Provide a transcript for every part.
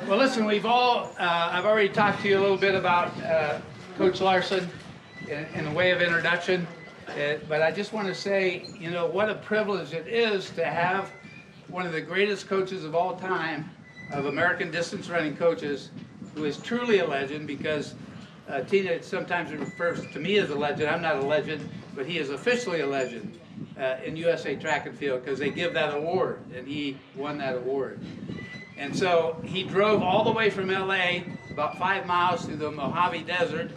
Well, listen, I've already talked to you a little bit about Coach Larsen in a way of introduction, but I just want to say, you know, what a privilege it is to have one of the greatest coaches of all time, of American distance running coaches, who is truly a legend, because Tina sometimes refers to me as a legend. I'm not a legend, but he is officially a legend in USA Track and Field, because they give that award, and he won that award. And so he drove all the way from LA, about 5 miles through the Mojave Desert,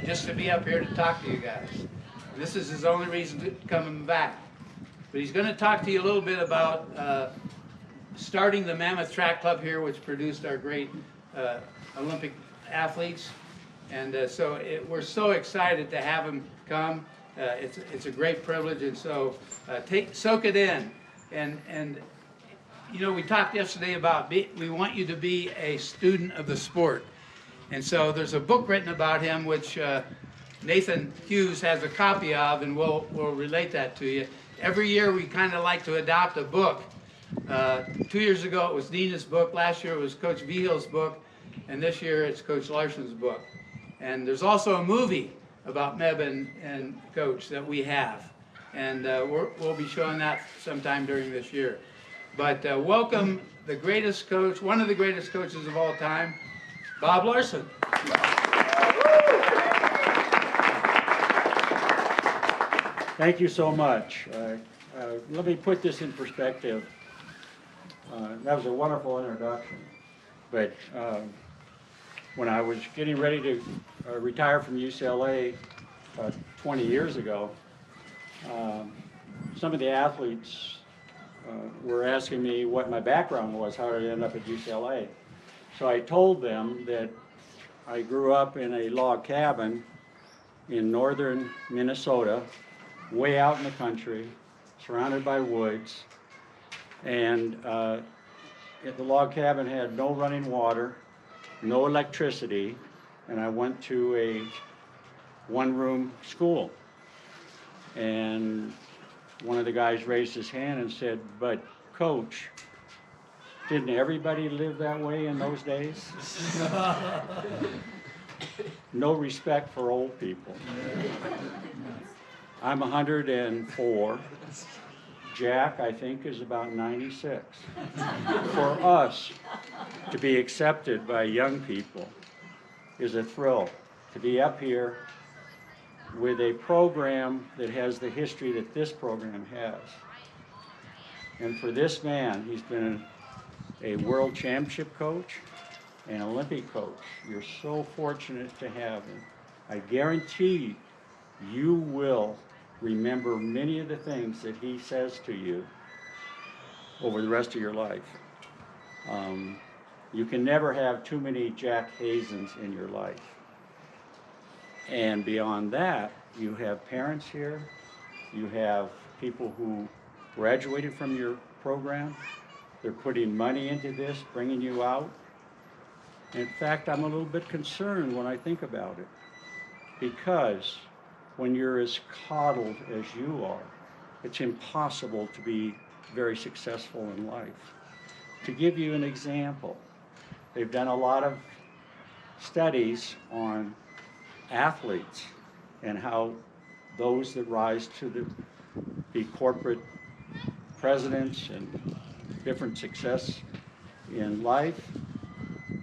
just to be up here to talk to you guys. And this is his only reason to coming back. But he's going to talk to you a little bit about starting the Mammoth Track Club here, which produced our great Olympic athletes. And we're so excited to have him come. It's a great privilege, and so soak it in. And you know, we talked yesterday about we want you to be a student of the sport. And so there's a book written about him, which Nathan Hughes has a copy of, and we'll relate that to you. Every year we kind of like to adopt a book. 2 years ago it was Nina's book, last year it was Coach Vihil's book, and this year it's Coach Larsen's book. And there's also a movie about Meb and Coach that we have. And we'll be showing that sometime during this year. But welcome the greatest coach, one of the greatest coaches of all time, Bob Larsen. Thank you so much. Let me put this in perspective. That was a wonderful introduction. But when I was getting ready to retire from UCLA 20 years ago, some of the athletes were asking me what my background was, how did I end up at UCLA. So I told them that I grew up in a log cabin in northern Minnesota, way out in the country, surrounded by woods, and the log cabin had no running water, no electricity, and I went to a one-room school. And one of the guys raised his hand and said, "But Coach, didn't everybody live that way in those days?" No respect for old people. I'm 104. Jack, I think, is about 96. For us to be accepted by young people is a thrill. To be up here with a program that has the history that this program has. And for this man, he's been a world championship coach and Olympic coach. You're so fortunate to have him. I guarantee you will remember many of the things that he says to you over the rest of your life. You can never have too many Jack Hazens in your life. And beyond that, you have parents here, you have people who graduated from your program, they're putting money into this, bringing you out. In fact, I'm a little bit concerned when I think about it, because when you're as coddled as you are, it's impossible to be very successful in life. To give you an example, they've done a lot of studies on athletes and how those that rise to be corporate presidents and different success in life,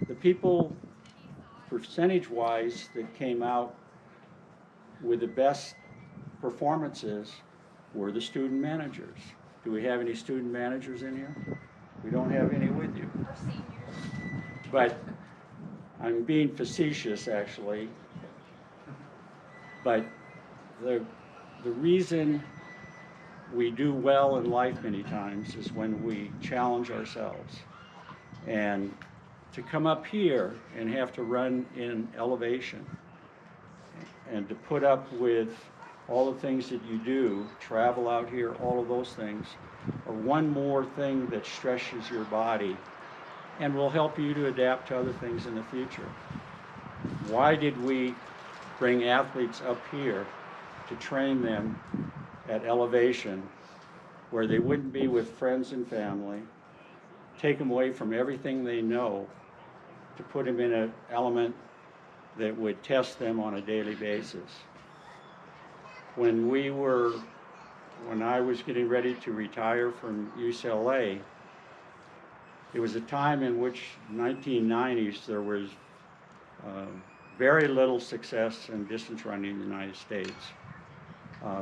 the people percentage-wise that came out with the best performances were the student managers. Do we have any student managers in here? We don't have any with you. But I'm being facetious, actually. But the reason we do well in life many times is when we challenge ourselves. And to come up here and have to run in elevation and to put up with all the things that you do, travel out here, all of those things, are one more thing that stretches your body and will help you to adapt to other things in the future. Why did we bring athletes up here to train them at elevation where they wouldn't be with friends and family, take them away from everything they know, to put them in an element that would test them on a daily basis. When I was getting ready to retire from UCLA, it was a time in which, 1990s, there was very little success in distance running in the United States.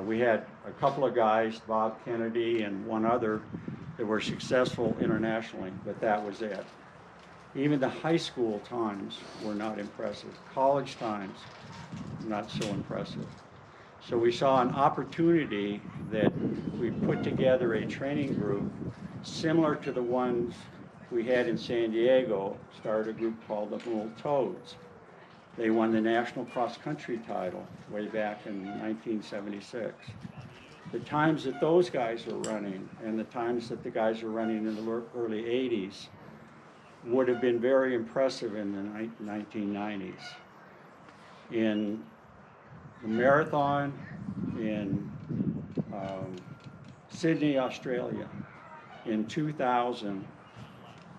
We had a couple of guys, Bob Kennedy and one other, that were successful internationally, but that was it. Even the high school times were not impressive. College times, not so impressive. So we saw an opportunity that we put together a training group similar to the ones we had in San Diego, started a group called the Little Toads. They won the national cross-country title way back in 1976. The times that those guys were running and the times that the guys were running in the early 80s would have been very impressive in the 1990s. In the marathon in Sydney, Australia, in 2000,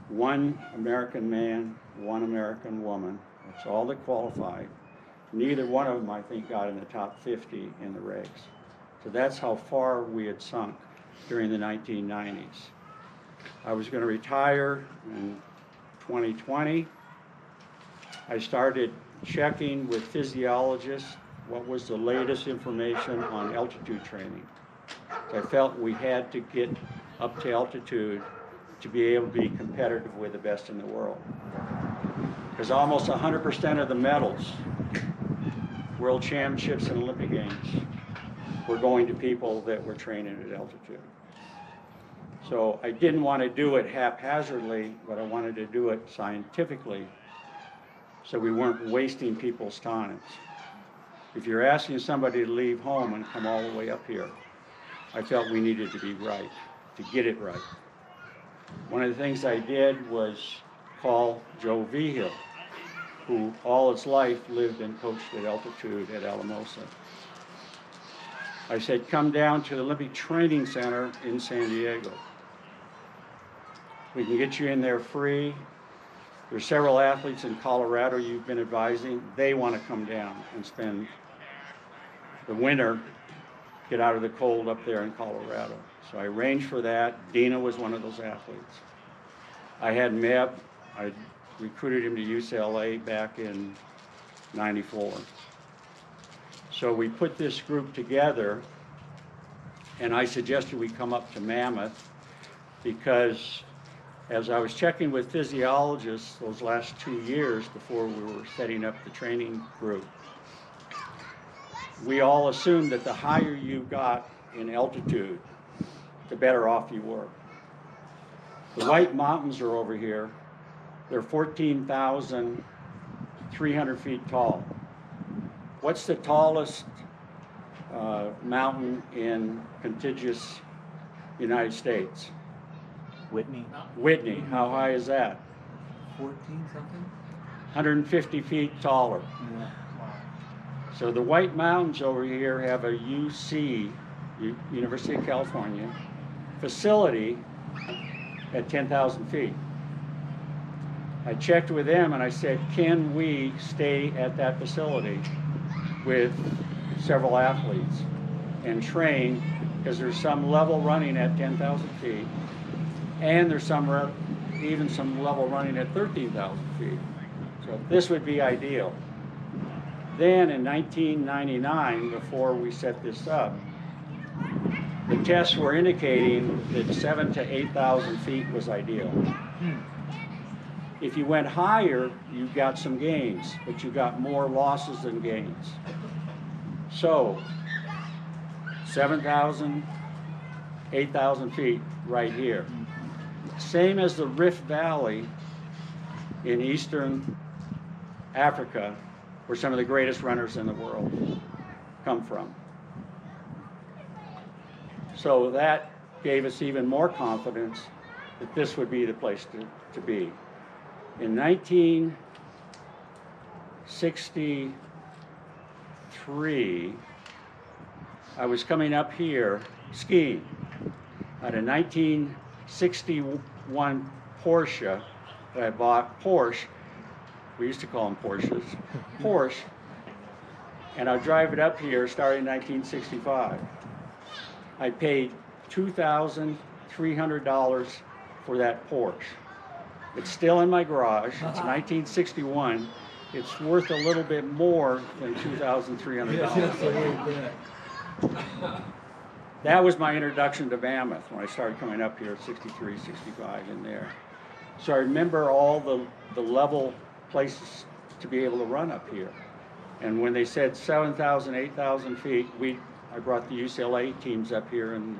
one American man, one American woman, that's all that qualified. Neither one of them, I think, got in the top 50 in the regs. So that's how far we had sunk during the 1990s. I was going to retire in 2020. I started checking with physiologists what was the latest information on altitude training. I felt we had to get up to altitude to be able to be competitive with the best in the world. Because almost 100% of the medals, world championships and Olympic Games, were going to people that were training at altitude. So I didn't want to do it haphazardly, but I wanted to do it scientifically so we weren't wasting people's times. If you're asking somebody to leave home and come all the way up here, I felt we needed to be right, to get it right. One of the things I did was call Joe Vigil, who all his life lived and coached at altitude at Alamosa. I said, come down to the Olympic Training Center in San Diego. We can get you in there free. There's several athletes in Colorado you've been advising. They want to come down and spend the winter, get out of the cold up there in Colorado. So I arranged for that. Dina was one of those athletes. I had Meb. I recruited him to UCLA back in '94. So we put this group together, and I suggested we come up to Mammoth because as I was checking with physiologists those last 2 years before we were setting up the training group, we all assumed that the higher you got in altitude, the better off you were. The White Mountains are over here. They're 14,300 feet tall. What's the tallest mountain in contiguous United States? Whitney. Whitney. How high is that? 14 something? 150 feet taller. Yeah. Wow. So the White Mountains over here have a UC, University of California, facility at 10,000 feet. I checked with them and I said, can we stay at that facility with several athletes and train, because there's some level running at 10,000 feet and there's even some level running at 13,000 feet. So this would be ideal. Then in 1999, before we set this up, the tests were indicating that 7,000 to 8,000 feet was ideal. If you went higher, you got some gains, but you got more losses than gains. So 7,000, 8,000 feet right here. Same as the Rift Valley in Eastern Africa, where some of the greatest runners in the world come from. So that gave us even more confidence that this would be the place to be. In 1963, I was coming up here skiing. I had a 1961 Porsche that I bought. Porsche we used to call them Porsches, Porsche, and I'd drive it up here starting in 1965. I paid $2,300 for that Porsche. It's still in my garage. It's 1961. It's worth a little bit more than $2,300. That was my introduction to Mammoth when I started coming up here at 63, 65 in there. So I remember all the level places to be able to run up here. And when they said 7,000, 8,000 feet, I brought the UCLA teams up here in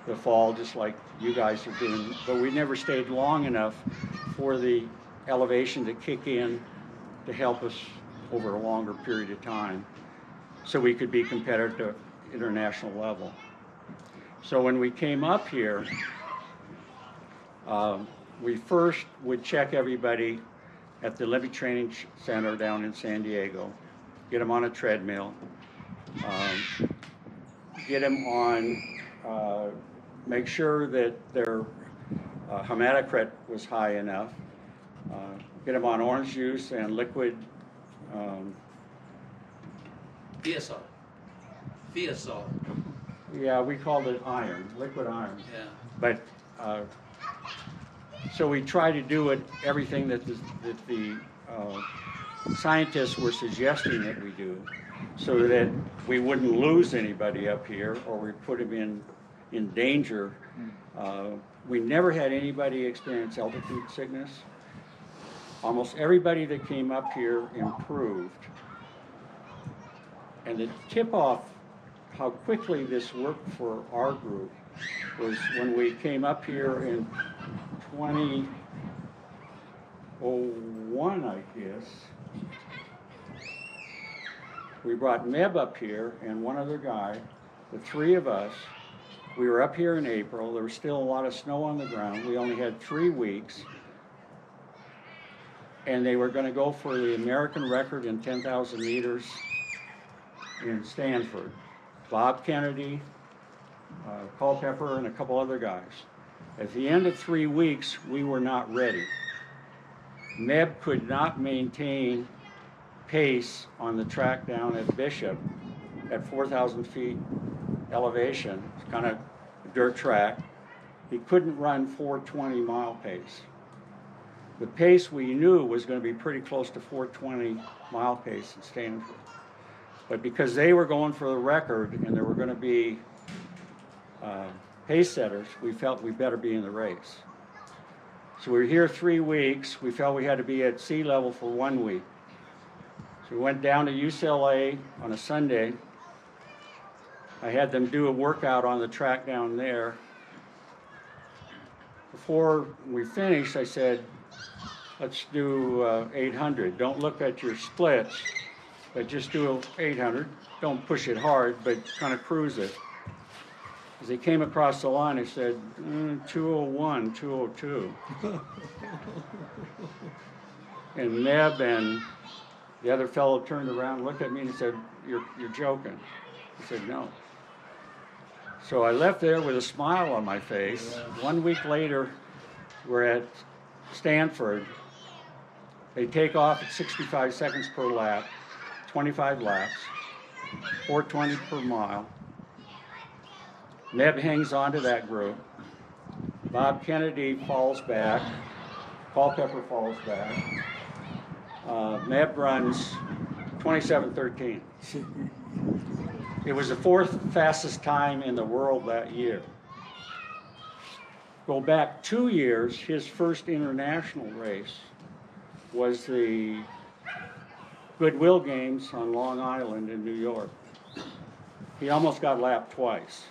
the fall, just like you guys are doing, but we never stayed long enough for the elevation to kick in to help us over a longer period of time so we could be competitive at international level. So when we came up here, we first would check everybody at the Olympic Training Center down in San Diego, get them on a treadmill, get them on, make sure that their hematocrit was high enough, get them on orange juice and liquid. Fiasol. Fiasol. Yeah, we called it iron, liquid iron. Yeah. But so we try to do it, everything that the scientists were suggesting that we do, so that we wouldn't lose anybody up here or we put them in danger. We never had anybody experience altitude sickness. Almost everybody that came up here improved. And the tip-off how quickly this worked for our group was when we came up here in 2001, I guess. We brought Meb up here and one other guy, the three of us. We were up here in April. There was still a lot of snow on the ground. We only had 3 weeks. And they were going to go for the American record in 10,000 meters in Stanford. Bob Kennedy, Culpepper, and a couple other guys. At the end of 3 weeks, we were not ready. Meb could not maintain pace on the track down at Bishop at 4,000 feet elevation. It's kind of a dirt track. He couldn't run 420 mile pace. The pace we knew was going to be pretty close to 420 mile pace in Stanford. But because they were going for the record and there were going to be pace setters, we felt we better be in the race. So we were here 3 weeks. We felt we had to be at sea level for 1 week. So we went down to UCLA on a Sunday. I had them do a workout on the track down there. Before we finished, I said, let's do 800. Don't look at your splits, but just do 800. Don't push it hard, but kind of cruise it. As they came across the line, I said, 201, 202. And Meb and the other fellow turned around, looked at me and said, you're joking. I said, no. So I left there with a smile on my face. 1 week later, we're at Stanford. They take off at 65 seconds per lap, 25 laps, 420 per mile. Meb hangs on to that group. Bob Kennedy falls back. Culpepper falls back. Meb runs 27:13. It was the 4th fastest time in the world that year. Go back 2 years, his first international race was the Goodwill Games on Long Island in New York. He almost got lapped twice.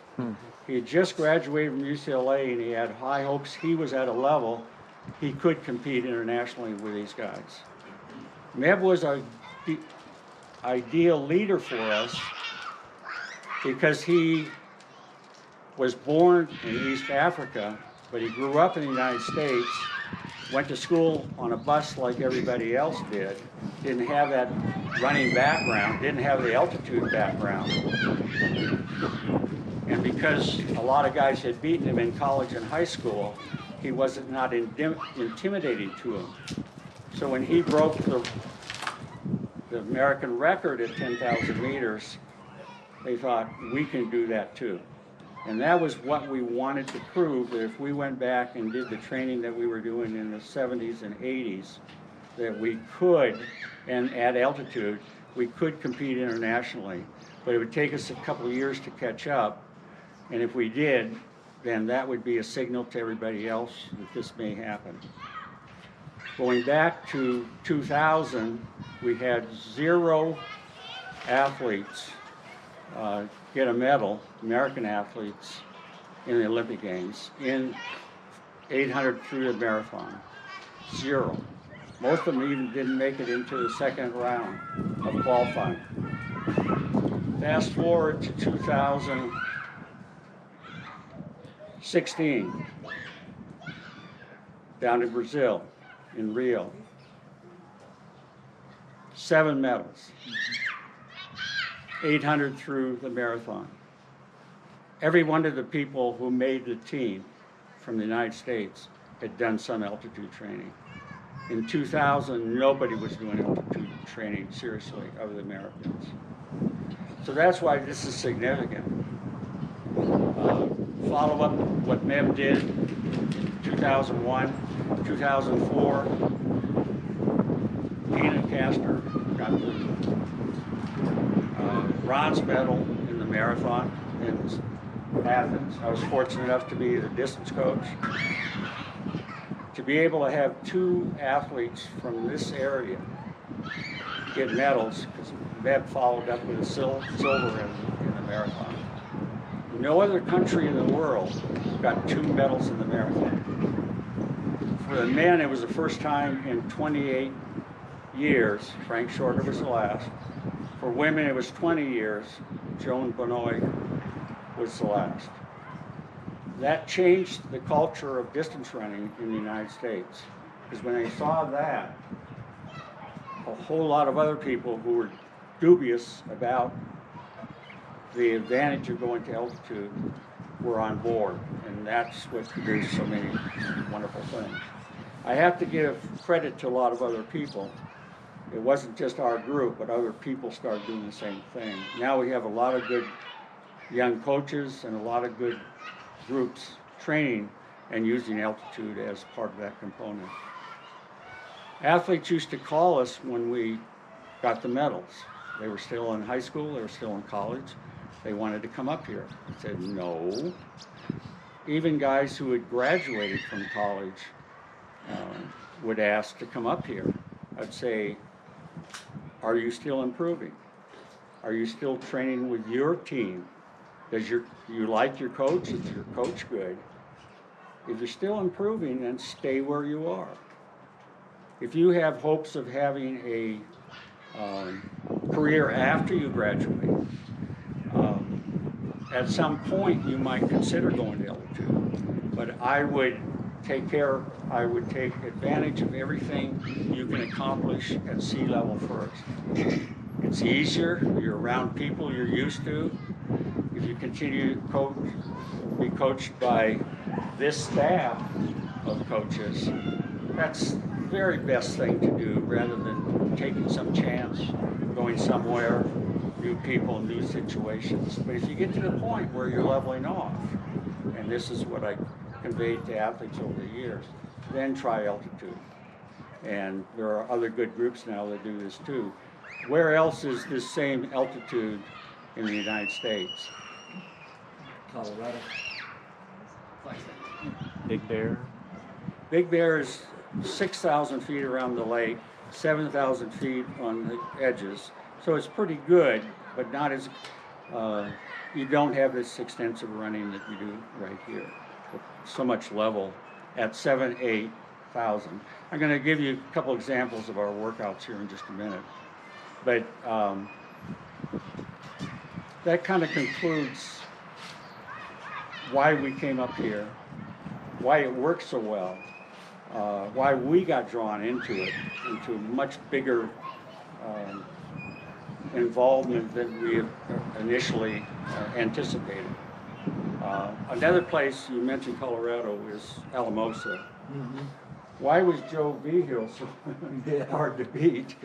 He had just graduated from UCLA and he had high hopes. He was at a level he could compete internationally with these guys. Meb was our ideal leader for us because he was born in East Africa, but he grew up in the United States, went to school on a bus like everybody else did, didn't have that running background, didn't have the altitude background. And because a lot of guys had beaten him in college and high school, he wasn't intimidating to him. So when he broke the the American record at 10,000 meters, they thought, we can do that too. And that was what we wanted to prove, that if we went back and did the training that we were doing in the 70s and 80s, that we could, and at altitude, we could compete internationally. But it would take us a couple of years to catch up. And if we did, then that would be a signal to everybody else that this may happen. Going back to 2000, we had 0 athletes get a medal, American athletes, in the Olympic Games, in 800 through the marathon. 0. Most of them even didn't make it into the second round of qualifying. Fast forward to 2016, down in Brazil, in Rio. 7 medals. 800 through the marathon. Every one of the people who made the team from the United States had done some altitude training. In 2000, nobody was doing altitude training seriously other than Americans. So that's why this is significant. Follow up what Meb did in 2001, 2004. Keenan Castor got the bronze medal in the marathon in Athens. I was fortunate enough to be the distance coach. To be able to have 2 athletes from this area get medals, because Meb followed up with a silver in the marathon. No other country in the world got 2 medals in the marathon. For the men, it was the first time in 28 years. Frank Shorter was the last. For women, it was 20 years. Joan Benoit was the last. That changed the culture of distance running in the United States. Because when they saw that, a whole lot of other people who were dubious about the advantage of going to altitude were on board. And that's what produced so many wonderful things. I have to give credit to a lot of other people. It wasn't just our group, but other people started doing the same thing. Now we have a lot of good young coaches and a lot of good groups training and using altitude as part of that component. Athletes used to call us when we got the medals. They were still in high school, they were still in college. They wanted to come up here. I said, no. Even guys who had graduated from college would ask to come up here. I'd say, are you still improving? Are you still training with your team? Does you like your coach? Is your coach good? If you're still improving, then stay where you are. If you have hopes of having a career after you graduate, at some point you might consider going to altitude. But I would take advantage of everything you can accomplish at sea level first. It's easier, you're around people you're used to. If you continue to be coached by this staff of coaches, that's the very best thing to do rather than taking some chance, going somewhere, new people, new situations. But if you get to the point where you're leveling off, and this is what I conveyed to athletes over the years, then try altitude. And there are other good groups now that do this too. Where else is this same altitude in the United States? Colorado. Big Bear. Big Bear is 6,000 feet around the lake, 7,000 feet on the edges. So it's pretty good, but not as, you don't have this extensive running that you do right here. So much level at 7,000, 8,000. I'm going to give you a couple examples of our workouts here in just a minute. But that kind of concludes why we came up here, why it works so well, why we got drawn into it, into much bigger involvement than we had initially anticipated. Another place, you mentioned Colorado, is Alamosa. Mm-hmm. Why was Joe Vigil so hard to beat?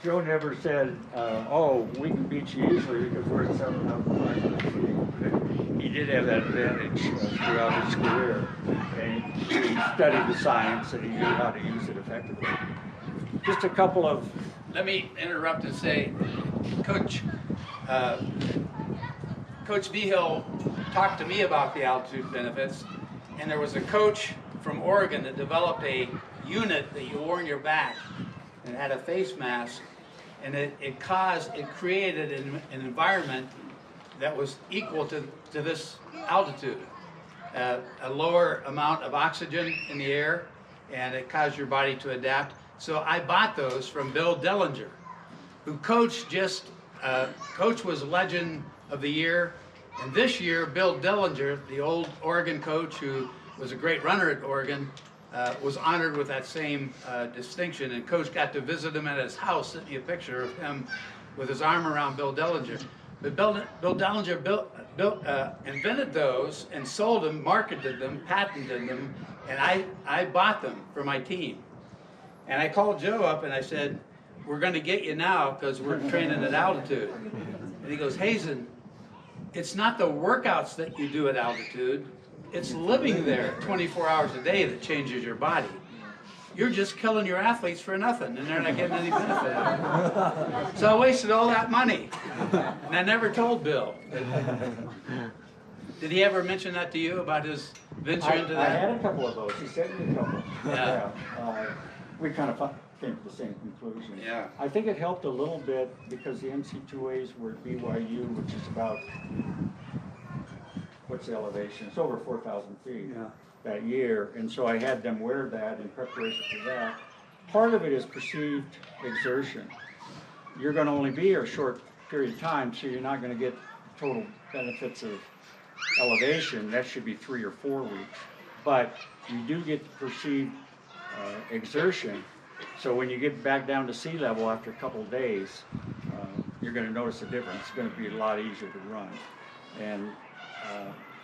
Joe never said, oh, we can beat you easily because we're at 7,500 feet. He did have that advantage throughout his career. And he studied the science and he knew how to use it effectively. Just a couple of... Let me interrupt and say, Coach Vigil talked to me about the altitude benefits, and there was a coach from Oregon that developed a unit that you wore on your back and had a face mask, and it created an environment that was equal to this altitude. A lower amount of oxygen in the air, and it caused your body to adapt. So I bought those from Bill Dellinger, who Coach was Legend of the Year. And this year, Bill Dellinger, the old Oregon coach who was a great runner at Oregon, was honored with that same distinction. And Coach got to visit him at his house, sent me a picture of him with his arm around Bill Dellinger. But Bill Dellinger invented those and sold them, marketed them, patented them, and I bought them for my team. And I called Joe up and I said, we're going to get you now because we're training at altitude. And he goes, Hazen, it's not the workouts that you do at altitude, it's living there 24 hours a day that changes your body. You're just killing your athletes for nothing and they're not getting any benefit out of it. So I wasted all that money. And I never told Bill. Did he ever mention that to you about his venture into that? I had a couple of those. He sent me a couple. Yeah. We kind of came to the same conclusion. Yeah. I think it helped a little bit because the MC2As were at BYU, which is about, what's the elevation? It's over 4,000 feet that year. And so I had them wear that in preparation for that. Part of it is perceived exertion. You're going to only be here a short period of time, so you're not going to get total benefits of elevation. That should be 3 or 4 weeks. But you do get perceived exertion. So when you get back down to sea level after a couple of days, you're going to notice a difference. It's going to be a lot easier to run. And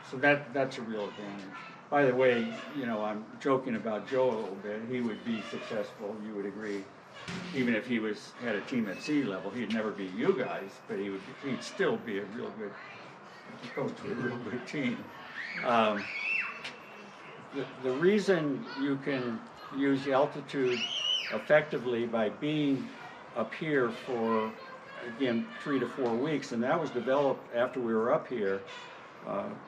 so that's a real advantage. By the way, you know, I'm joking about Joe a little bit. He would be successful, you would agree. Even if he had a team at sea level, he'd never be you guys, but he'd still be a real good coach with a real good team. The reason you can use the altitude effectively by being up here for, again, 3 to 4 weeks, and that was developed after we were up here.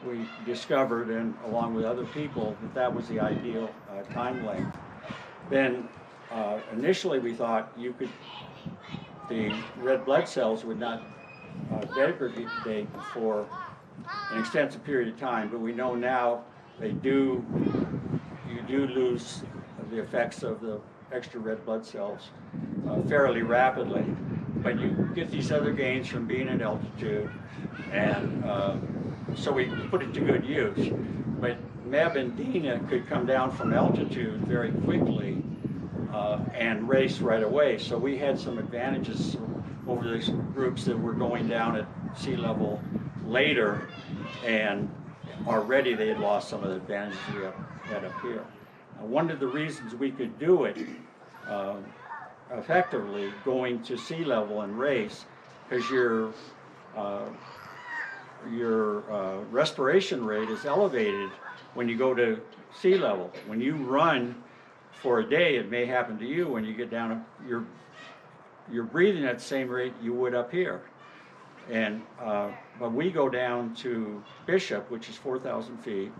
We discovered, and along with other people, that was the ideal time length. Then initially we thought the red blood cells would not degrade for an extensive period of time, but we know now you do lose the effects of the extra red blood cells fairly rapidly, but you get these other gains from being at altitude, and so we put it to good use. But Meb and Dina could come down from altitude very quickly and race right away, so we had some advantages over these groups that were going down at sea level later, and already they had lost some of the advantages we had up here. One of the reasons we could do it effectively, going to sea level and race, because your respiration rate is elevated when you go to sea level. When you run for a day, it may happen to you when you get down, you're breathing at the same rate you would up here. And but we go down to Bishop, which is 4,000 feet.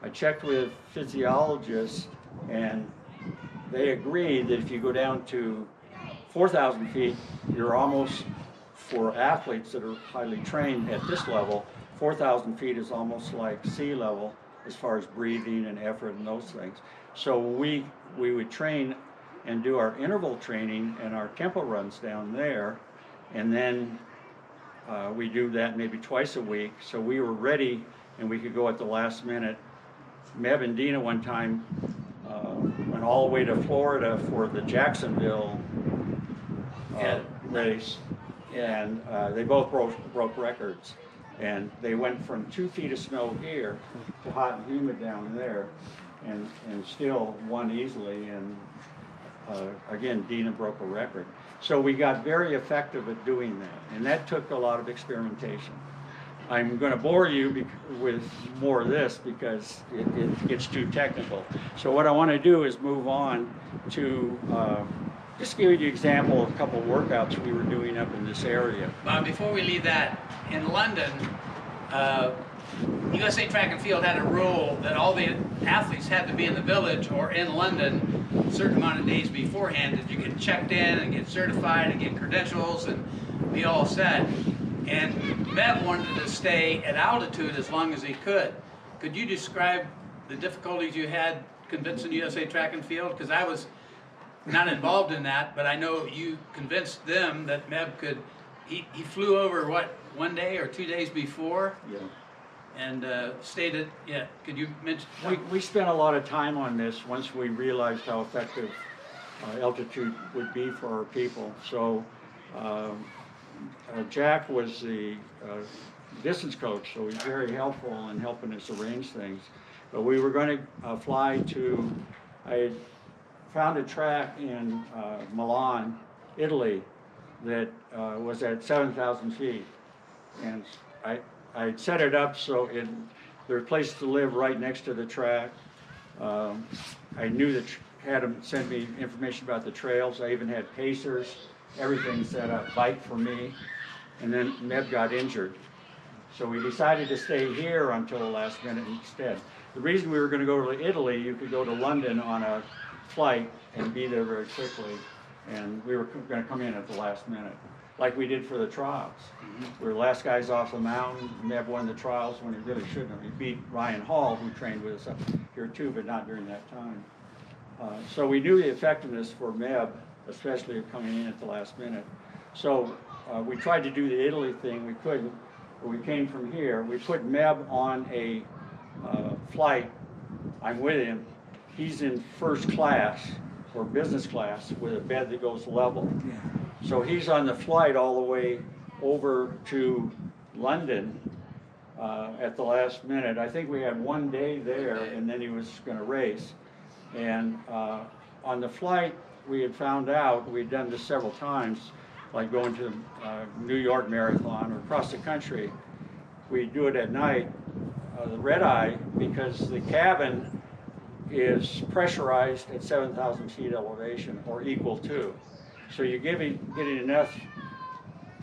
I checked with physiologists, and they agreed that if you go down to 4,000 feet, you're almost, for athletes that are highly trained at this level, 4,000 feet is almost like sea level as far as breathing and effort and those things. So we would train and do our interval training and our tempo runs down there, and then we do that maybe twice a week. So we were ready and we could go at the last minute. Meb and Dina one time went all the way to Florida for the Jacksonville race, and they both broke records. And they went from 2 feet of snow here to hot and humid down there, and still won easily. And again, Dina broke a record. So we got very effective at doing that, and that took a lot of experimentation. I'm going to bore you with more of this because it gets too technical. So what I want to do is move on to just give you an example of a couple of workouts we were doing up in this area. Before we leave that, in London, USA Track and Field had a rule that all the athletes had to be in the village or in London a certain amount of days beforehand that you get checked in and get certified and get credentials and be all set. And Meb wanted to stay at altitude as long as he could. Could you describe the difficulties you had convincing USA Track and Field? Because I was not involved in that, but I know you convinced them that Meb could, he flew over, what, 1 day or 2 days before? Yeah. And stayed at, yeah, could you mention? We spent a lot of time on this once we realized how effective altitude would be for our people. So Jack was the distance coach, so he's very helpful in helping us arrange things. But we were going to fly to, I had found a track in Milan, Italy, that was at 7,000 feet. And I set it up so there was a place to live right next to the track. I knew that had them send me information about the trails. I even had pacers, everything set up, bike for me. And then Meb got injured. So we decided to stay here until the last minute instead. The reason we were going to go to Italy, you could go to London on a flight and be there very quickly. And we were going to come in at the last minute, like we did for the trials. We were the last guys off the mountain. Meb won the trials when he really shouldn't have. He beat Ryan Hall, who trained with us up here too, but not during that time. So we knew the effectiveness for Meb, especially coming in at the last minute. So we tried to do the Italy thing. We couldn't. But we came from here. We put Meb on a flight. I'm with him. He's in first class or business class with a bed that goes level. Yeah. So he's on the flight all the way over to London at the last minute. I think we had 1 day there, and then he was going to race. And on the flight, we had found out, we'd done this several times, like going to the New York Marathon or across the country. We do it at night, the red eye, because the cabin is pressurized at 7,000 feet elevation or equal to. So you're getting enough,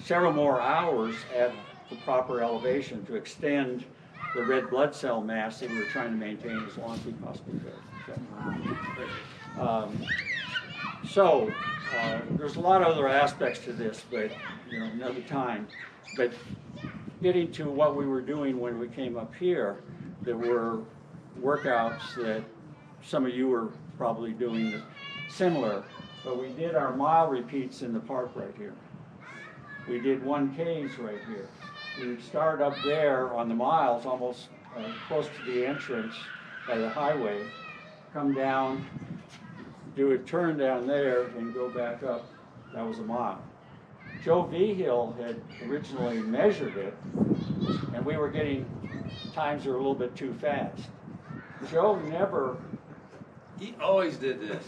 several more hours at the proper elevation to extend the red blood cell mass that we were trying to maintain as long as we possibly could. So there's a lot of other aspects to this, but another time. But getting to what we were doing when we came up here, there were workouts that some of you were probably doing similar, but we did our mile repeats in the park right here. We did 1Ks right here. We would start up there on the miles, almost close to the entrance by the highway, come down, do a turn down there, and go back up. That was a mile. Joe Vigil had originally measured it, and we were getting times that were a little bit too fast. Joe never... He always did this.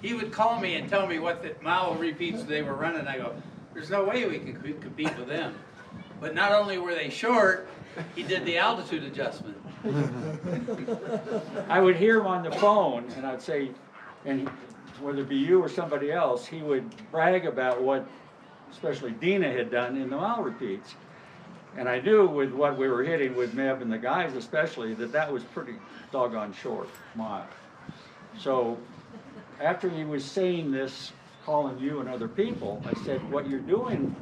He would call me and tell me what the mile repeats they were running. I go, there's no way we can compete with them. But not only were they short, he did the altitude adjustment. I would hear him on the phone, and I'd say, and whether it be you or somebody else, he would brag about what, especially Dina had done in the mile repeats. And I knew with what we were hitting with Meb and the guys especially, that was pretty doggone short mile. So after he was saying this, calling you and other people, I said, what you're doing,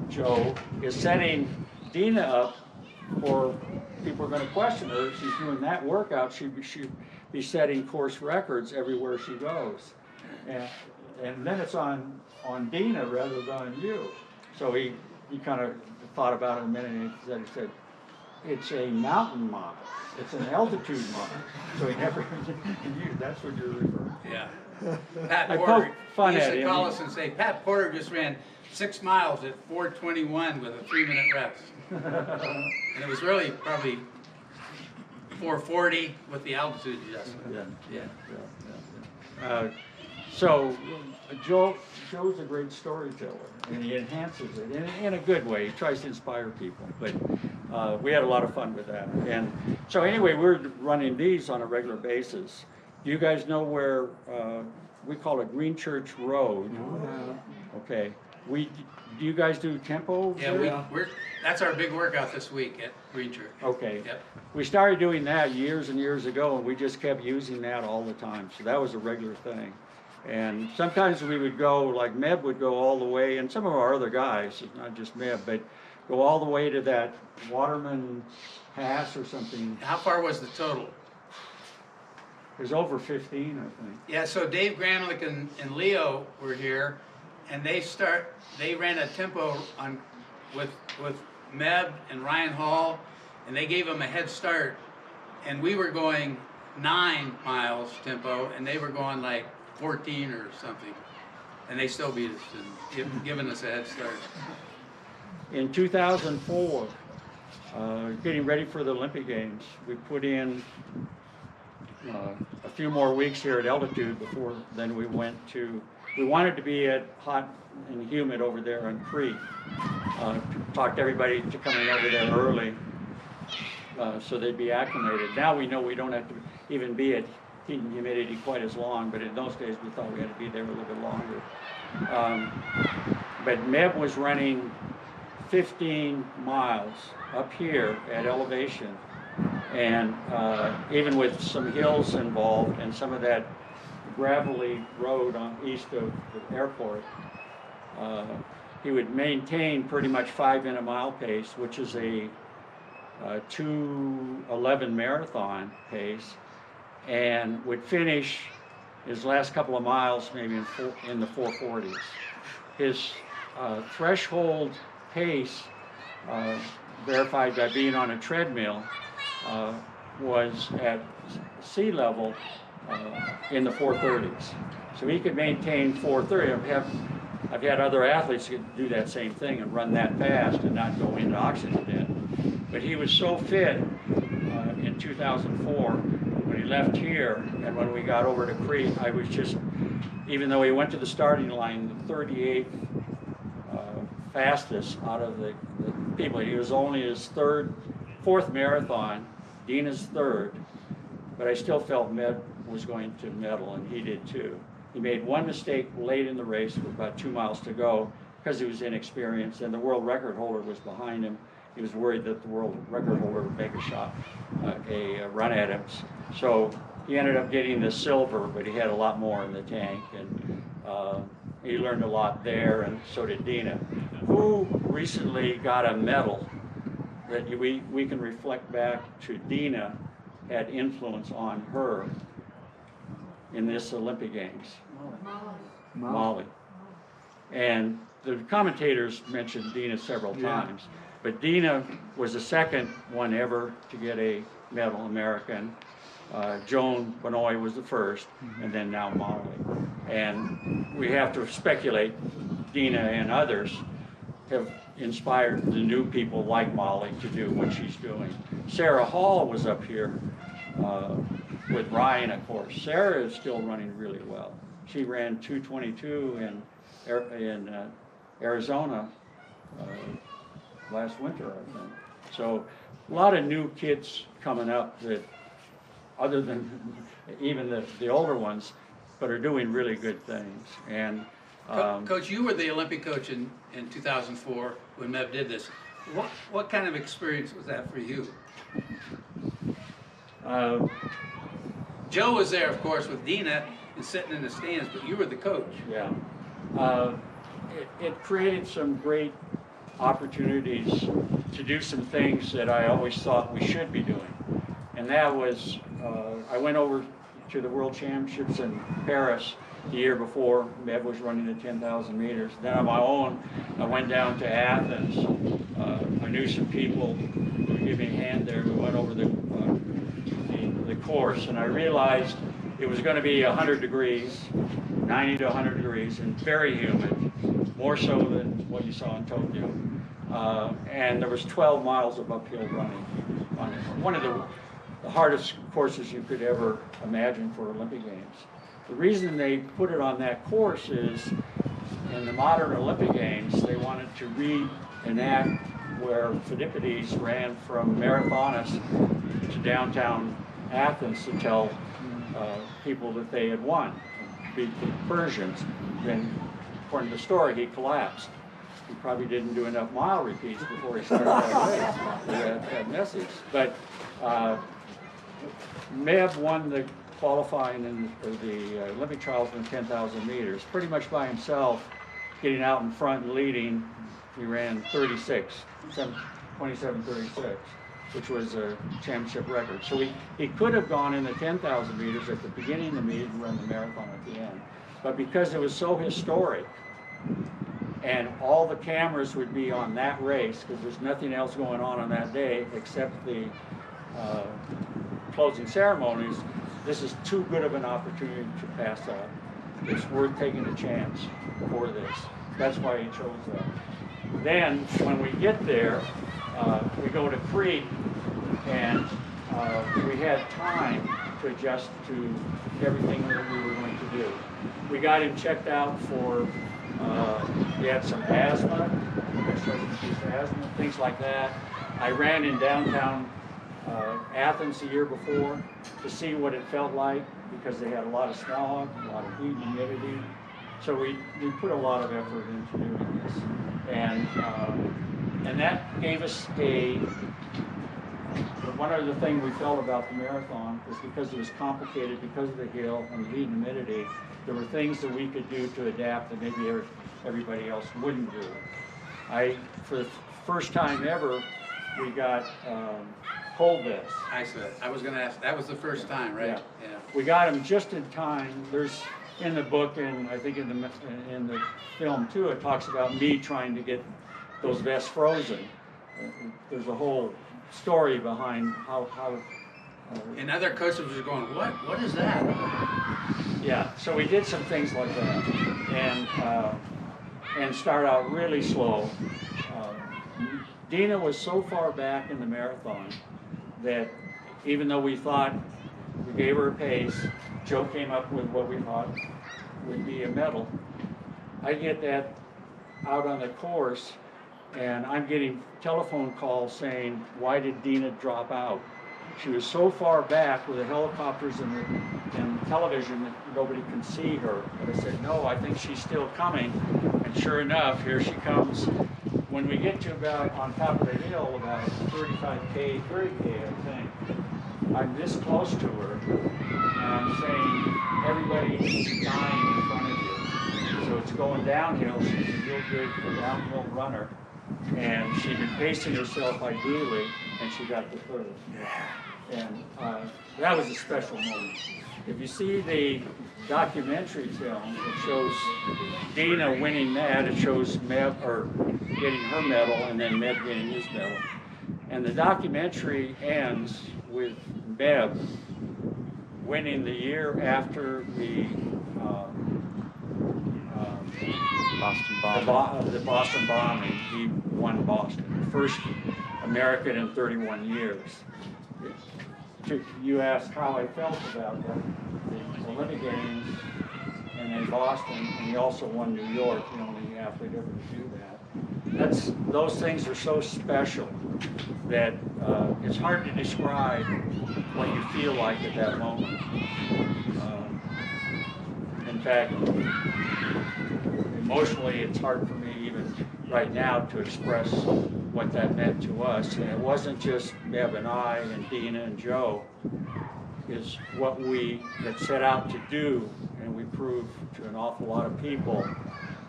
Joe, is setting Dina up for people are going to question her. If she's doing that workout, she should be setting course records everywhere she goes. And then it's on Dina rather than on you. So he kind of thought about it a minute, and he said, it's a mountain mile. It's an altitude mile. So he never used, that's what you're referring to. Yeah. Pat I Porter poked fun used at to him. call us and say, Pat Porter just ran 6 miles at 4:21 with a 3-minute rest. And it was really probably 4:40 with the altitude adjustment. Yeah. Yeah. Yeah. So Joe's a great storyteller, and he enhances it in a good way. He tries to inspire people, but we had a lot of fun with that. And so anyway, we're running these on a regular basis. Do you guys know where we call it Green Church Road? Okay. Do you guys do tempo? Yeah, that's our big workout this week at Green Church. Okay. Yep. We started doing that years and years ago, and we just kept using that all the time. So that was a regular thing. And sometimes we would go, like Meb would go all the way, and some of our other guys, it's not just Meb, but go all the way to that Waterman Pass or something. How far was the total? It was over 15, I think. Yeah, so Dave Granlick and Leo were here, and they ran a tempo with Meb and Ryan Hall, and they gave them a head start, and we were going 9 miles tempo, and they were going like 14 or something, and they still beat us and giving us a head start. In 2004, getting ready for the Olympic Games, we put in a few more weeks here at altitude before then we wanted to be at hot and humid over there on Crete. Talked everybody to coming over there early so they'd be acclimated. Now we know we don't have to even be at heat and humidity quite as long, but in those days we thought we had to be there a little bit longer. But Meb was running 15 miles up here at elevation, and even with some hills involved and some of that gravelly road on east of the airport, he would maintain pretty much 5-minute mile pace, which is a 2:11 marathon pace, and would finish his last couple of miles maybe in the 4:40s. His threshold pace, verified by being on a treadmill, was at sea level in the 4:30s. So he could maintain 4:30. I've had other athletes do that same thing and run that fast and not go into oxygen then. But he was so fit in 2004 when he left here, and when we got over to Crete, I was just, even though he went to the starting line, the 38th fastest out of the people. He was only his fourth marathon, Dina's third, but I still felt Med was going to medal, and he did too. He made one mistake late in the race with about 2 miles to go because he was inexperienced, and the world record holder was behind him. He was worried that the world record holder would make a shot, a run at him. So he ended up getting the silver, but he had a lot more in the tank, and he learned a lot there, and so did Dina, who recently got a medal that we can reflect back to Dina had influence on her in this Olympic Games. Molly. And the commentators mentioned Dina several times, but Dina was the second one ever to get a medal, American. Joan Benoit was the first, and then now Molly. And we have to speculate, Dina and others have inspired the new people like Molly to do what she's doing. Sarah Hall was up here with Ryan, of course. Sarah is still running really well. She ran 2:22 in Arizona last winter, I think. So a lot of new kids coming up that, other than even the older ones, but are doing really good things. And Coach, you were the Olympic coach in 2004 when Meb did this. What kind of experience was that for you? Joe was there, of course, with Dina and sitting in the stands, but you were the coach. Yeah. It created some great opportunities to do some things that I always thought we should be doing. And that was, I went over to the World Championships in Paris the year before. Meb was running the 10,000 meters. Then on my own, I went down to Athens. I knew some people who would give me a hand there. We went over the course, and I realized it was going to be 100 degrees, 90 to 100 degrees, and very humid, more so than what you saw in Tokyo. And there was 12 miles of uphill running on it. One of the hardest courses you could ever imagine for Olympic Games. The reason they put it on that course is in the modern Olympic Games, they wanted to reenact where Phidippides ran from Marathonus to downtown Athens to tell people that they had won, beat the Persians. Then, according to the story, he collapsed. He probably didn't do enough mile repeats before he started that race, that message. But Meb won the qualifying in the Olympic trials in 10,000 meters, pretty much by himself, getting out in front and leading. He ran 27:36, which was a championship record. So he could have gone in the 10,000 meters at the beginning of the meet and run the marathon at the end. But because it was so historic, and all the cameras would be on that race, because there's nothing else going on that day except the closing ceremonies, this is too good of an opportunity to pass up. It's worth taking a chance for this. That's why he chose that. Then, when we get there, we go to Crete, and we had time to adjust to everything that we were going to do. We got him checked out for, he had some asthma, things like that. I ran in downtown Athens the year before to see what it felt like, because they had a lot of smog, a lot of heat and humidity. So we put a lot of effort into doing this. And that gave us one other thing we felt about the marathon was because it was complicated, because of the hill and the heat and humidity, there were things that we could do to adapt that maybe everybody else wouldn't do. For the first time ever, we got cold vests. I was going to ask, that was the first time, right? Yeah. We got them just in time. There's in the book, and I think in the film too, it talks about me trying to get those vests frozen. There's a whole story behind how and other coaches were going, what is that? Yeah, so we did some things like that, and start out really slow. Dina was so far back in the marathon that even though we thought we gave her a pace, Joe came up with what we thought would be a medal. I get that out on the course, and I'm getting telephone calls saying, why did Dina drop out? She was so far back with the helicopters and television that nobody can see her. But I said, no, I think she's still coming. And sure enough, here she comes. When we get to about on top of the hill, about 30K, I think, I'm this close to her, and I'm saying, everybody's dying in front of you. So it's going downhill. She's a real good downhill runner. And she'd been pacing herself ideally, and she got the third. And that was a special moment. If you see the documentary film, it shows Dina winning that. It shows Meb getting her medal, and then Meb getting his medal. And the documentary ends with Meb winning the year after the Boston bombing. He won Boston, the first American in 31 years. You asked how I felt about the Olympic Games and then Boston, and he also won New York, the only athlete ever to do that. Those things are so special that it's hard to describe what you feel like at that moment. In fact, emotionally, it's hard for me even right now to express what that meant to us. And it wasn't just Meb and I and Dina and Joe. Is what we had set out to do, and we proved to an awful lot of people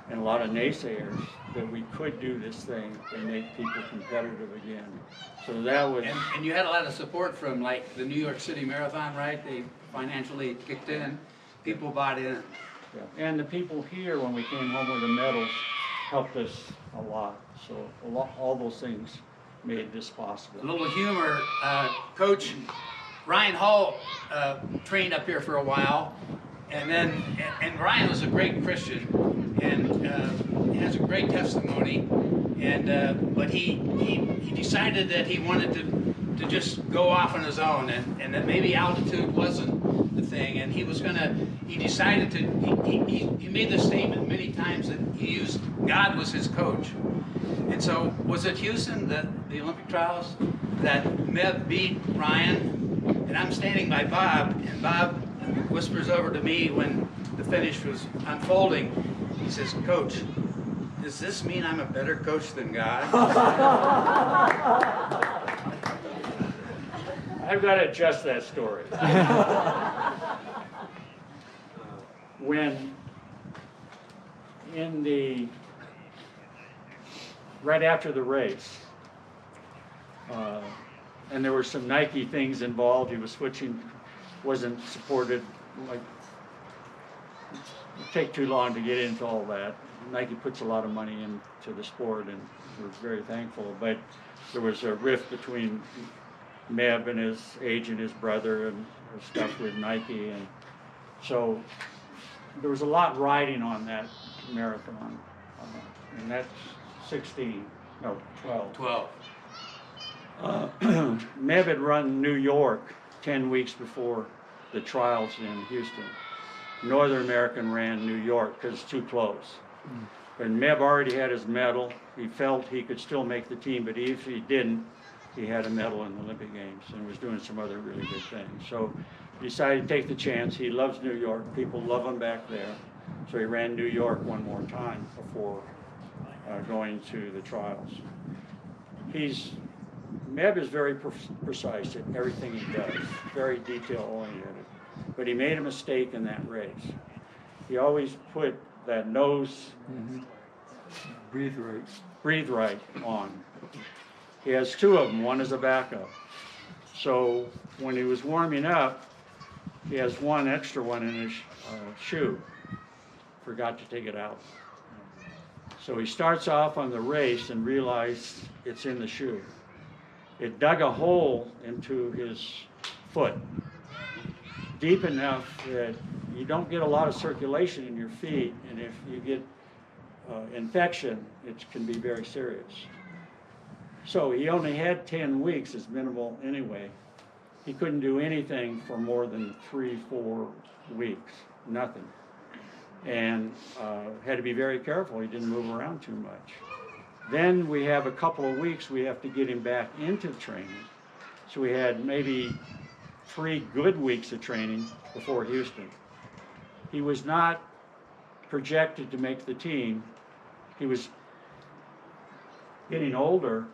and a lot of naysayers that we could do this thing and make people competitive again. So that was... And you had a lot of support from, like, the New York City Marathon, right? They financially kicked in. People bought in. Yeah. And the people here, when we came home with the medals, helped us a lot. So all those things made this possible. A little humor, Coach Ryan Hall trained up here for a while, and Ryan was a great Christian, and he has a great testimony, and but he decided that he wanted to just go off on his own, and that maybe altitude wasn't the thing, and he was gonna he decided to, he made the statement many times that he used God was his coach. And so, was it Houston, the Olympic trials, that Meb beat Ryan? And I'm standing by Bob, and Bob whispers over to me when the finish was unfolding. He says, "Coach, does this mean I'm a better coach than God?" I've got to adjust that story. When right after the race, and there were some Nike things involved, he was switching, wasn't supported, like, it'd take too long to get into all that. Nike puts a lot of money into the sport, and we're very thankful, but there was a rift between Meb and his agent, his brother, and stuff with Nike, and so there was a lot riding on that marathon, and that's 12. 12. Meb had run New York 10 weeks before the trials in Houston. Northern American ran New York because it's too close. But Meb already had his medal. He felt he could still make the team, but if he didn't, he had a medal in the Olympic Games and was doing some other really good things. So he decided to take the chance. He loves New York. People love him back there. So he ran New York one more time before going to the trials. Meb is very precise in everything he does, very detail-oriented. But he made a mistake in that race. He always put that nose, breathe right on. He has two of them, one is a backup. So when he was warming up, he has one extra one in his shoe. Forgot to take it out. So he starts off on the race and realized it's in the shoe. It dug a hole into his foot, deep enough that you don't get a lot of circulation in your feet, and if you get infection, it can be very serious. So he only had 10 weeks as minimal anyway. He couldn't do anything for more than 3-4 weeks, nothing. And had to be very careful. He didn't move around too much. Then we have a couple of weeks we have to get him back into training. So we had maybe 3 good weeks of training before Houston. He was not projected to make the team. He was getting older,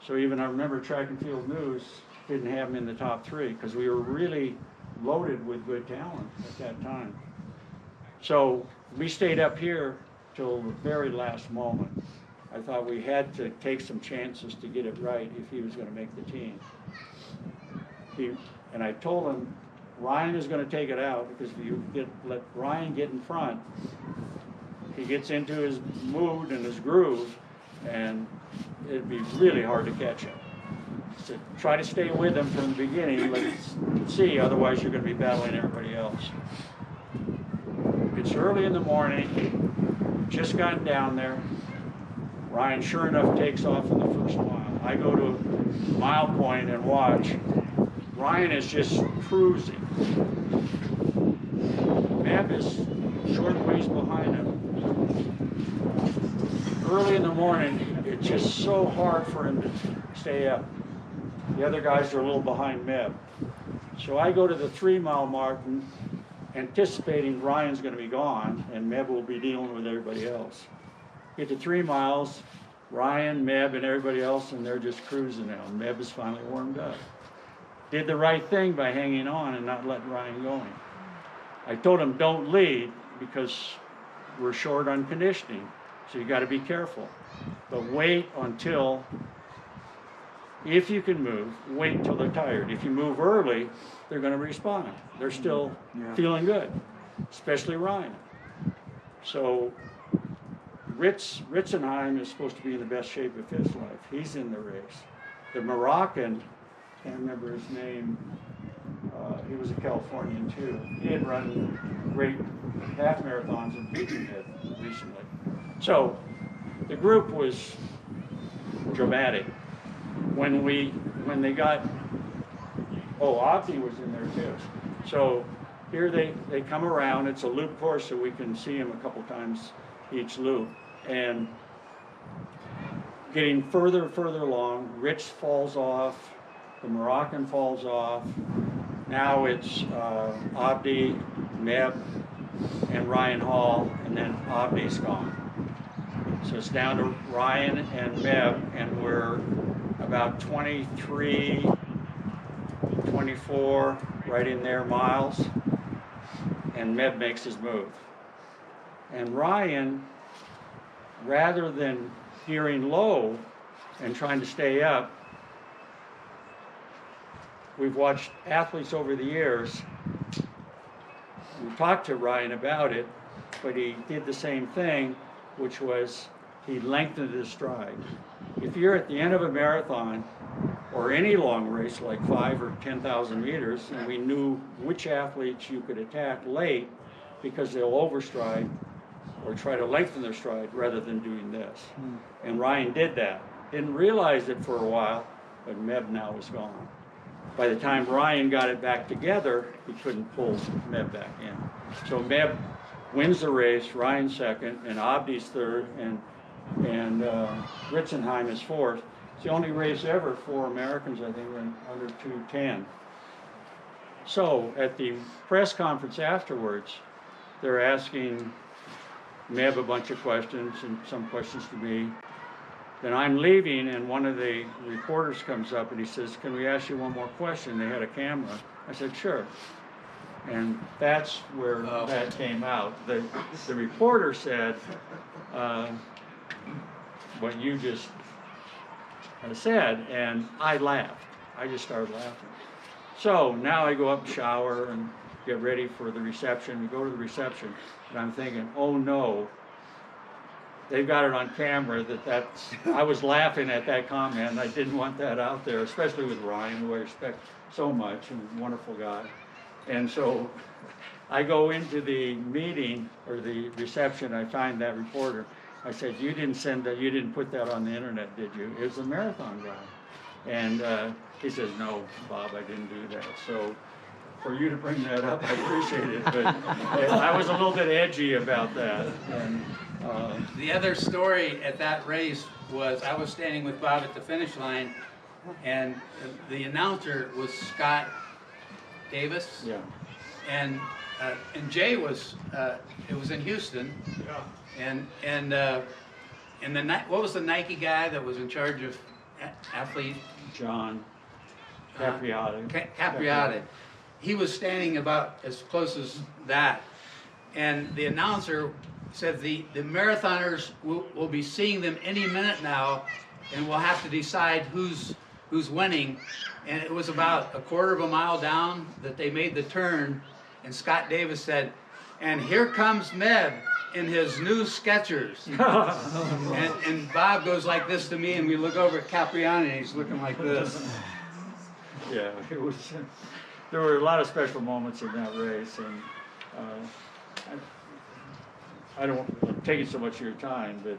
so even I remember Track and Field News didn't have him in the top 3 because we were really loaded with good talent at that time. So we stayed up here till the very last moment. I thought we had to take some chances to get it right if he was going to make the team. And I told him, Ryan is going to take it out because if you let Ryan get in front, he gets into his mood and his groove, and it'd be really hard to catch him. So try to stay with him from the beginning. Let's see, otherwise you're going to be battling everybody else. It's early in the morning, just gotten down there. Ryan, sure enough, takes off in the first mile. I go to mile point and watch. Ryan is just cruising. Meb is short ways behind him. Early in the morning, it's just so hard for him to stay up. The other guys are a little behind Meb. So I go to the 3-mile mark, anticipating Ryan's going to be gone, and Meb will be dealing with everybody else. Get to 3 miles, Ryan, Meb, and everybody else, and they're just cruising now. Meb is finally warmed up. Did the right thing by hanging on and not letting Ryan go. I told him, don't lead because we're short on conditioning, so you got to be careful. But wait until, if you can move, wait until they're tired. If you move early, they're going to respond. They're still feeling good, especially Ryan. So Ritzenheim is supposed to be in the best shape of his life. He's in the race. The Moroccan, can't remember his name, he was a Californian too. He had run great half marathons and beaten it recently. So the group was dramatic. When they got, Ozzy was in there too. So here they come around. It's a loop course, so we can see them a couple times each loop. And getting further and further along, Rich falls off, the Moroccan falls off. Now it's Abdi, Meb, and Ryan Hall, and then Abdi's gone. So it's down to Ryan and Meb, and we're about 23, 24, right in there miles, and Meb makes his move. And Ryan, rather than gearing low and trying to stay up, we've watched athletes over the years. We talked to Ryan about it, but he did the same thing, which was he lengthened his stride. If you're at the end of a marathon or any long race like 5 or 10,000 meters, and we knew which athletes you could attack late because they'll overstride or try to lengthen their stride rather than doing this. And Ryan did that. Didn't realize it for a while, but Meb now is gone. By the time Ryan got it back together, he couldn't pull Meb back in. So Meb wins the race, Ryan's second, and Abdi's third, and Ritzenheim is fourth. It's the only race ever for Americans, I think, were under 2:10. So at the press conference afterwards, they're asking Meb a bunch of questions and some questions to me. Then I'm leaving, and one of the reporters comes up and he says, "Can we ask you one more question?" They had a camera. I said, "Sure." And that's where that came out. The reporter said, what you just said, and I laughed. I just started laughing. So now I go up, shower, and get ready for the reception. We go to the reception, and I'm thinking, oh no, they've got it on camera that's, I was laughing at that comment. I didn't want that out there, especially with Ryan, who I respect so much, and a wonderful guy. And so I go into the meeting, or the reception, I find that reporter. I said, you didn't put that on the internet, did you? It was a marathon guy. And he says, no, Bob, I didn't do that. So for you to bring that up, I appreciate it, but I was a little bit edgy about that. And, the other story at that race was I was standing with Bob at the finish line, and the announcer was Scott Davis. yeah. And Jay was, it was in Houston. Yeah. And what was the Nike guy that was in charge of athlete? John Capriati. Capriati. He was standing about as close as that. And the announcer said the marathoners will be seeing them any minute now, and we'll have to decide who's winning. And it was about a quarter of a mile down that they made the turn, and Scott Davis said, and here comes Meb in his new Skechers. and Bob goes like this to me, and we look over at Capriani, and he's looking like this. Yeah, it was. There were a lot of special moments in that race, and I don't take it so much of your time, but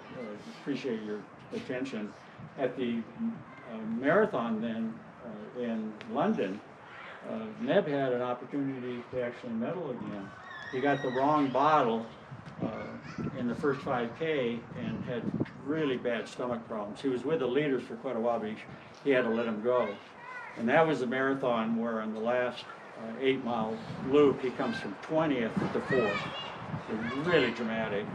appreciate your attention. At the marathon then in London, Meb had an opportunity to actually medal again. He got the wrong bottle in the first 5K and had really bad stomach problems. He was with the leaders for quite a while, but he had to let him go. And that was the marathon where in the last 8-mile loop, he comes from 20th to 4th. So really dramatic.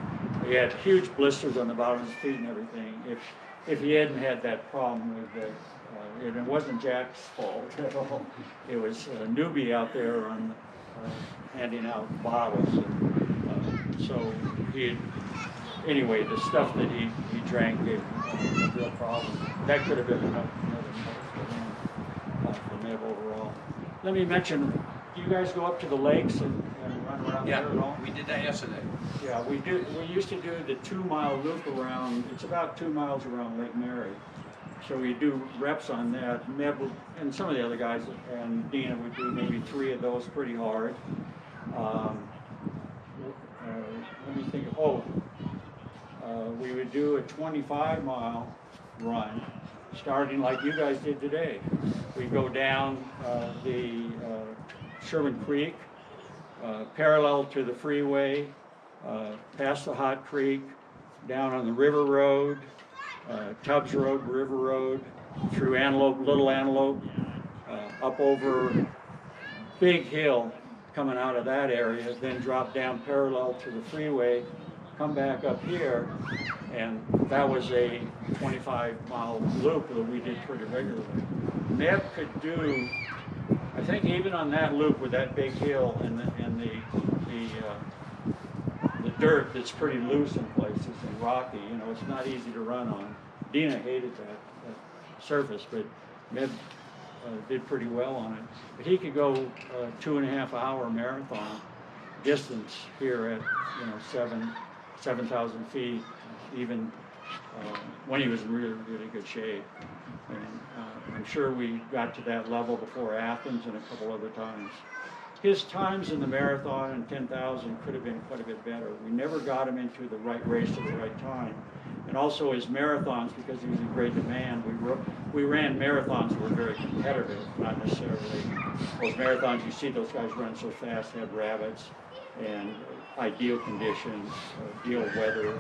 He had huge blisters on the bottom of his feet and everything. If he hadn't had that problem with the, and it wasn't Jack's fault at all. It was a newbie out there on handing out bottles. And, so anyway, the stuff that he drank gave him a real problem. That could have been another for Meb overall. Let me mention, do you guys go up to the lakes and run around there at all? We did that yesterday. Yeah, we used to do the 2-mile loop around, it's about 2 miles around Lake Mary. So we do reps on that. Meb and some of the other guys, and Dina would do maybe 3 of those pretty hard. Let me think, we would do a 25-mile run, starting like you guys did today. We go down the Sherman Creek, parallel to the freeway, past the Hot Creek, down on the River Road, Tubbs Road, River Road, through Antelope, Little Antelope, up over Big Hill, coming out of that area, then drop down parallel to the freeway, come back up here, and that was a 25-mile loop that we did pretty regularly. Neb could do, I think even on that loop with that big hill and the dirt that's pretty loose in places and rocky, you know, it's not easy to run on. Dina hated that surface, but Neb did pretty well on it. But he could go a 2.5-hour marathon distance here at, you know, 7,000 feet, even when he was in really, really good shape. And I'm sure we got to that level before Athens and a couple other times. His times in the marathon and 10,000 could have been quite a bit better. We never got him into the right race at the right time. And also his marathons, because he was in great demand, we ran marathons that were very competitive, not necessarily those marathons you see those guys run so fast, they have rabbits and ideal conditions, ideal weather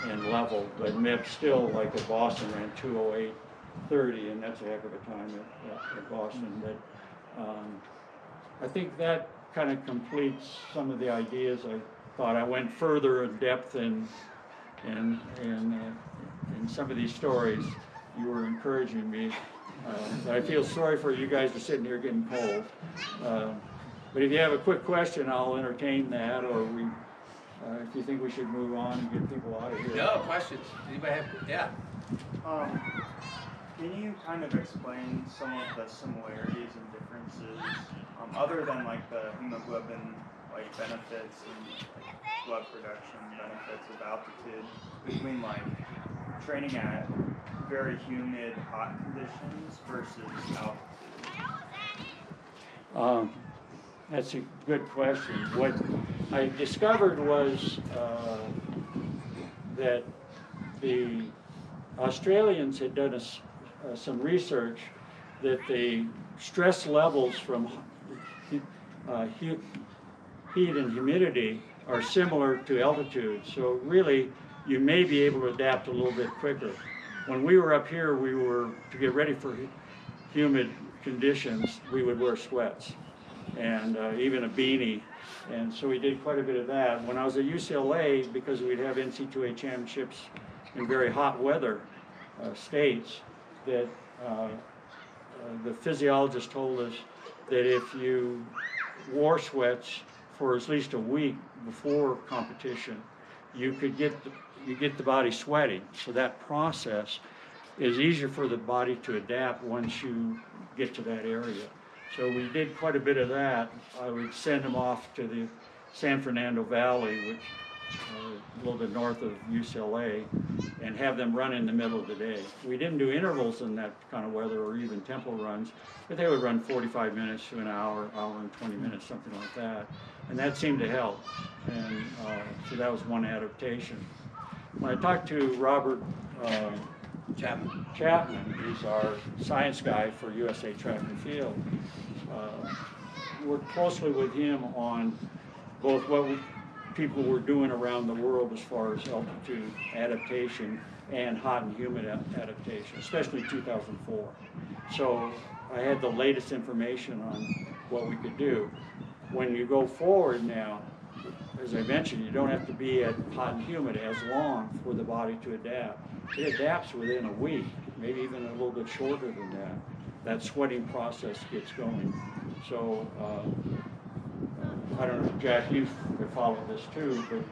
and level. But Meb still, like at Boston, ran 2:08:30, and that's a heck of a time at Boston. But I think that kind of completes some of the ideas. I thought I went further in depth in some of these stories. You were encouraging me. I feel sorry for you guys who are sitting here getting cold. But if you have a quick question, I'll entertain that, or if you think we should move on and get people out of here. No questions. Anybody have? Yeah. Can you kind of explain some of the similarities and differences, other than like the hemoglobin like benefits and like blood production benefits of altitude, between like training at very humid, hot conditions versus altitude? That's a good question. What I discovered was that the Australians had done some research that the stress levels from heat and humidity are similar to altitude. So really, you may be able to adapt a little bit quicker. When we were up here, to get ready for humid conditions, we would wear sweats and even a beanie. And so we did quite a bit of that. When I was at UCLA, because we'd have NC2A championships in very hot weather states, that the physiologist told us that if you wore sweats for at least a week before competition, you get the body sweating. So that process is easier for the body to adapt once you get to that area. So we did quite a bit of that. I would send them off to the San Fernando Valley, which a little bit north of UCLA, and have them run in the middle of the day. We didn't do intervals in that kind of weather or even tempo runs, but they would run 45 minutes to an hour, hour and 20 minutes, something like that. And that seemed to help. And so that was one adaptation. When I talked to Robert Chapman, who's our science guy for USA Track and Field, worked closely with him on both what people were doing around the world as far as altitude adaptation and hot and humid adaptation, especially 2004. So I had the latest information on what we could do. When you go forward now, as I mentioned, you don't have to be at hot and humid as long for the body to adapt. It adapts within a week, maybe even a little bit shorter than that. That sweating process gets going. So I don't know, Jack, you follow this too, but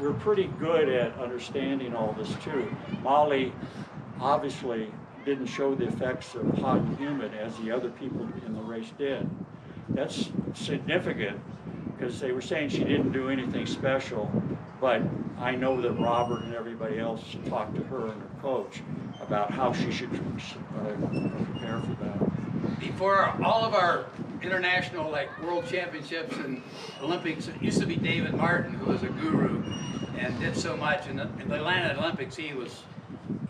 we're pretty good at understanding all this too. Molly obviously didn't show the effects of hot and humid as the other people in the race did. That's significant because they were saying she didn't do anything special, but I know that Robert and everybody else talked to her and her coach about how she should prepare for that. Before all of our international, like world championships and Olympics, it used to be David Martin, who was a guru and did so much. And in the Atlanta Olympics, he was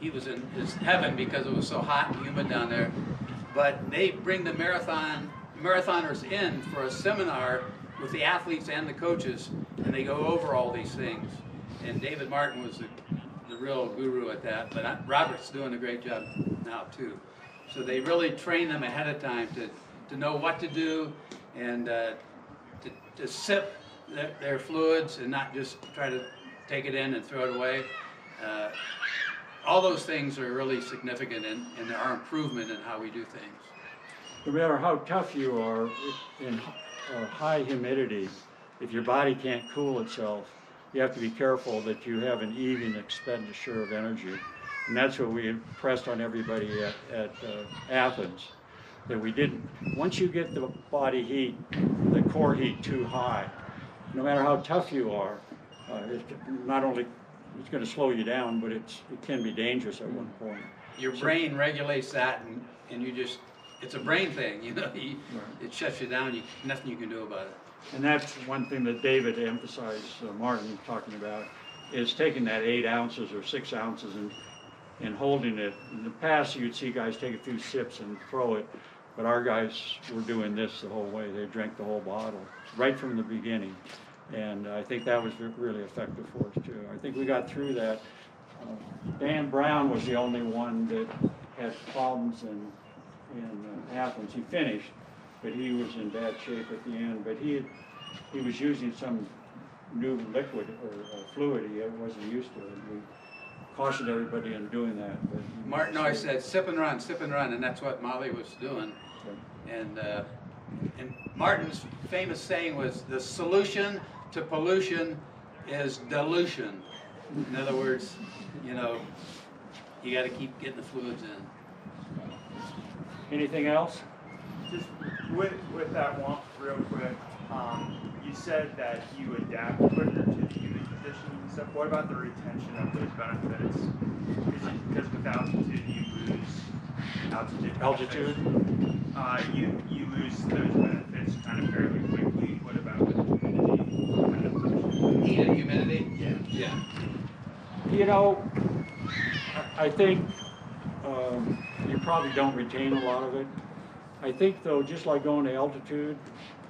in his heaven because it was so hot and humid down there. But they bring the marathon marathoners in for a seminar with the athletes and the coaches, and they go over all these things. And David Martin was the real guru at that, but Robert's doing a great job now too. So they really train them ahead of time to know what to do and to sip their fluids and not just try to take it in and throw it away. All those things are really significant in our improvement in how we do things. No matter how tough you are in high humidity, if your body can't cool itself, you have to be careful that you have an even expenditure of energy. And that's what we impressed on everybody at Athens, that we didn't, once you get the body heat, the core heat too high, no matter how tough you are, it's not only, it's going to slow you down, but it can be dangerous at one point. Your brain regulates that, and you just, it's a brain thing, you know, it shuts you down, nothing you can do about it. And that's one thing that David emphasized, Martin talking about, is taking that 8 ounces or 6 ounces and holding it. In the past, you'd see guys take a few sips and throw it, but our guys were doing this the whole way. They drank the whole bottle right from the beginning. And I think that was really effective for us too. I think we got through that. Dan Brown was the only one that had problems in Athens. He finished, but he was in bad shape at the end. But he was using some new liquid or fluid he wasn't used to, and we cautioned everybody in doing that. But Martin always said, sip and run, and that's what Molly was doing. And Martin's famous saying was, the solution to pollution is dilution. In other words, you know, you got to keep getting the fluids in. Anything else? Just with that one, real quick, you said that you adapt quicker to the humid conditions and stuff. What about the retention of those benefits? Because with altitude you lose altitude. You lose those benefits kind of fairly quickly. What about with humidity? Heat and humidity? Yeah. You know, I think you probably don't retain a lot of it. I think though, just like going to altitude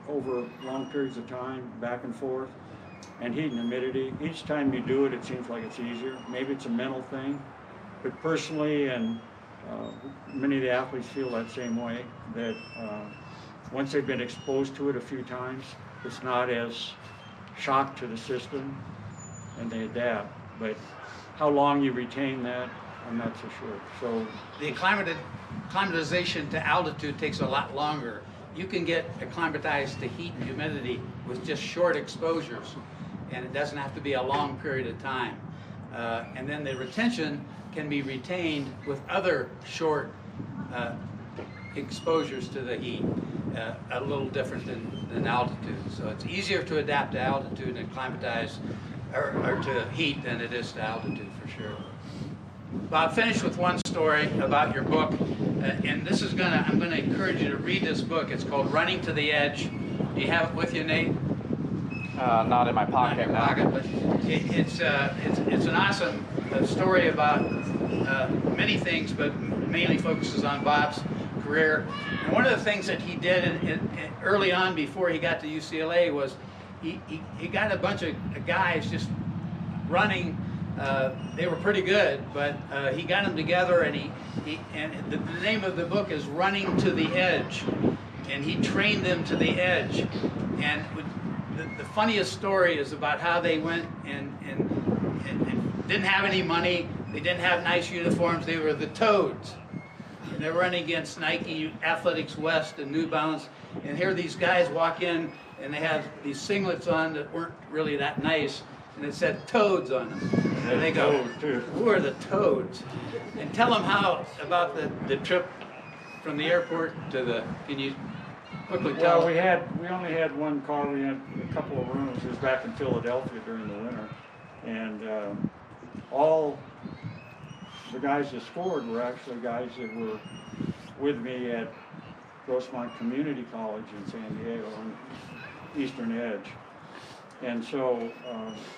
over long periods of time, back and forth, and heat and humidity, each time you do it, it seems like it's easier. Maybe it's a mental thing, but personally, and many of the athletes feel that same way, that once they've been exposed to it a few times, it's not as shock to the system, and they adapt. But how long you retain that, I'm not so sure. So The acclimatization to altitude takes a lot longer. You can get acclimatized to heat and humidity with just short exposures, and it doesn't have to be a long period of time. And then the retention can be retained with other short exposures to the heat, a little different than altitude. So it's easier to adapt to altitude and acclimatize or to heat than it is to altitude, for sure. Well, I'll finish with one story about your book, and this is I'm gonna encourage you to read this book. It's called Running to the Edge. Do you have it with you, Nate? Not in my pocket. Not in your pocket, but it's an awesome story about many things, but mainly focuses on Bob's career. And one of the things that he did early on before he got to UCLA was he got a bunch of guys just running. They were pretty good, but he got them together, and the name of the book is Running to the Edge, and he trained them to the edge. And the funniest story is about how they went and didn't have any money. They didn't have nice uniforms. They were the Toads. And they're running against Nike, Athletics West, and New Balance. And here these guys walk in, and they have these singlets on that weren't really that nice, and it said Toads on them. And they go, who are the Toads? And tell them about the trip from the airport to can you quickly tell Well, we only had one car. We had a couple of rooms. It was back in Philadelphia during the winter, and all the guys that scored were actually guys that were with me at Grossmont Community College in San Diego on Eastern Edge. And so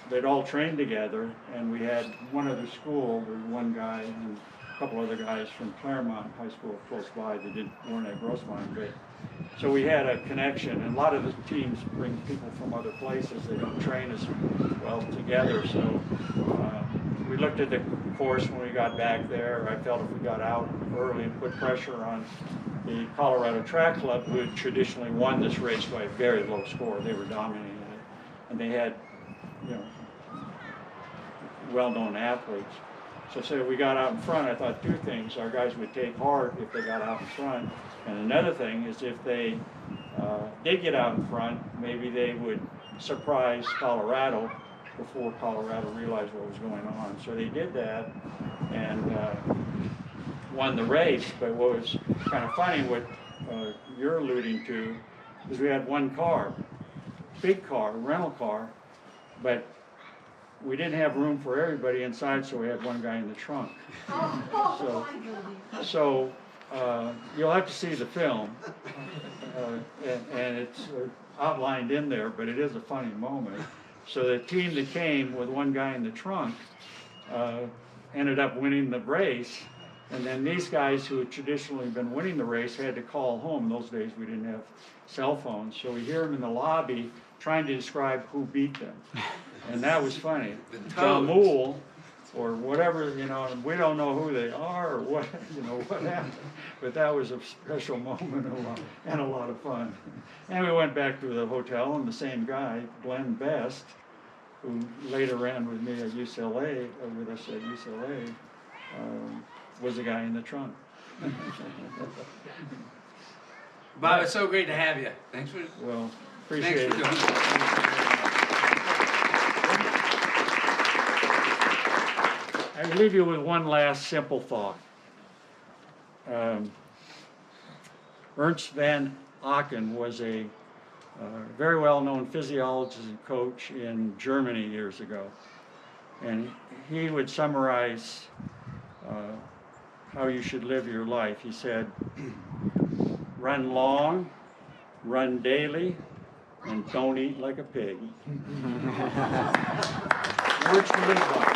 they'd all trained together, and we had one other school, there was one guy and a couple other guys from Claremont High School close by that weren't at Grossmont, but So we had a connection, and a lot of the teams bring people from other places. They don't train as well together. So we looked at the course when we got back there. I felt if we got out early and put pressure on the Colorado Track Club, who had traditionally won this race by a very low score. They were dominating it, and they had, you know, well-known athletes. So say we got out in front, I thought two things. Our guys would take heart if they got out in front, and another thing is if they did get out in front, maybe they would surprise Colorado before Colorado realized what was going on. So they did that and won the race. But what was kind of funny, what you're alluding to, is we had one car, big car, rental car, but we didn't have room for everybody inside, so we had one guy in the trunk. So you'll have to see the film, and it's outlined in there, but it is a funny moment. So the team that came with one guy in the trunk ended up winning the race, and then these guys who had traditionally been winning the race had to call home. In those days we didn't have cell phones, so we hear them in the lobby trying to describe who beat them. And that was funny. Jamul, or whatever, you know, and we don't know who they are or what, you know, what happened. But that was a special moment and a lot of fun. And we went back to the hotel, and the same guy, Glenn Best, who later ran with me at UCLA, or with us at UCLA, was the guy in the trunk. Bob, it's so great to have you. Thanks for Appreciate it. doing it. I leave you with one last simple thought. Ernst van Aken was a very well-known physiologist and coach in Germany years ago. And he would summarize how you should live your life. He said, run long, run daily, and don't eat like a pig. Words to live by.